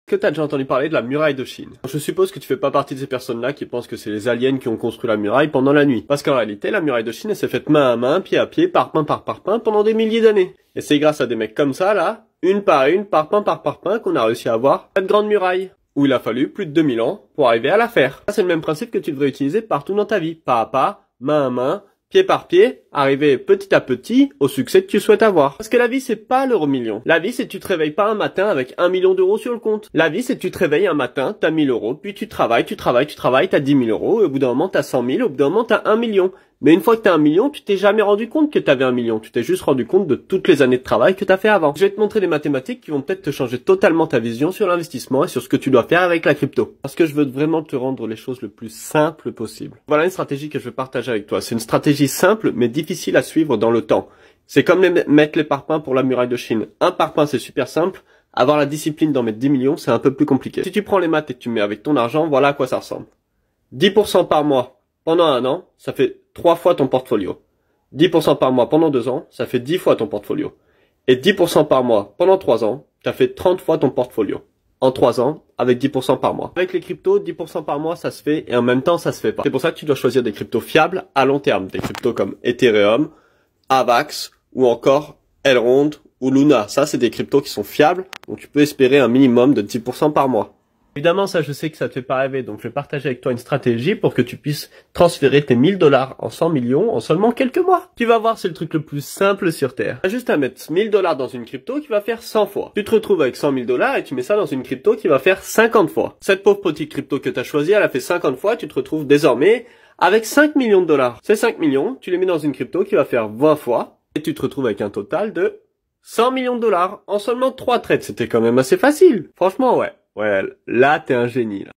que t'as déjà entendu parler de la muraille de Chine. Je suppose que tu fais pas partie de ces personnes-là qui pensent que c'est les aliens qui ont construit la muraille pendant la nuit. Parce qu'en réalité, la muraille de Chine, elle s'est faite main à main, pied à pied, parpaing par parpaing pendant des milliers d'années. Et c'est grâce à des mecs comme ça, là, une par une, parpaing par parpaing, qu'on a réussi à avoir cette grande muraille. Où il a fallu plus de 2000 ans pour arriver à la faire. Ça, c'est le même principe que tu devrais utiliser partout dans ta vie. Pas à pas, main à main, pied par pied, arriver petit à petit au succès que tu souhaites avoir. Parce que la vie, c'est pas l'euro million. La vie, c'est que tu te réveilles pas un matin avec 1 million d'euros sur le compte. La vie, c'est que tu te réveilles un matin, t'as 1000 euros, puis tu travailles, t'as 10 000 euros, et au bout d'un moment, t'as 100 000, au bout d'un moment, t'as 1 million. Mais une fois que t'as 1 million, tu t'es jamais rendu compte que t'avais 1 million. Tu t'es juste rendu compte de toutes les années de travail que t'as fait avant. Je vais te montrer des mathématiques qui vont peut-être te changer totalement ta vision sur l'investissement et sur ce que tu dois faire avec la crypto. Parce que je veux vraiment te rendre les choses le plus simple possible. Voilà une stratégie que je veux partager avec toi. C'est une stratégie simple, mais difficile à suivre dans le temps. C'est comme mettre les parpaings pour la muraille de Chine. Un parpaing, c'est super simple. Avoir la discipline d'en mettre 10 millions, c'est un peu plus compliqué. Si tu prends les maths et que tu mets avec ton argent, voilà à quoi ça ressemble. 10% par mois pendant un an, ça fait 3 fois ton portfolio. 10% par mois pendant 2 ans, ça fait 10 fois ton portfolio. Et 10% par mois pendant 3 ans, ça fait 30 fois ton portfolio. En 3 ans, avec 10% par mois. Avec les cryptos, 10% par mois, ça se fait, et en même temps, ça se fait pas. C'est pour ça que tu dois choisir des cryptos fiables à long terme. Des cryptos comme Ethereum, Avax, ou encore Elrond, ou Luna. Ça, c'est des cryptos qui sont fiables, donc tu peux espérer un minimum de 10% par mois. Évidemment, ça, je sais que ça te fait pas rêver, donc je vais partager avec toi une stratégie pour que tu puisses transférer tes 1000 $ en 100 millions en seulement quelques mois. Tu vas voir, c'est le truc le plus simple sur Terre. T'as juste à mettre 1000 $ dans une crypto qui va faire 100 fois. Tu te retrouves avec 100 000 $ et tu mets ça dans une crypto qui va faire 50 fois. Cette pauvre petite crypto que t'as choisie, elle a fait 50 fois, tu te retrouves désormais avec 5 millions de $. Ces 5 millions, tu les mets dans une crypto qui va faire 20 fois et tu te retrouves avec un total de 100 millions de $ en seulement 3 trades. C'était quand même assez facile. Franchement, ouais. Ouais, là, t'es un génie, là.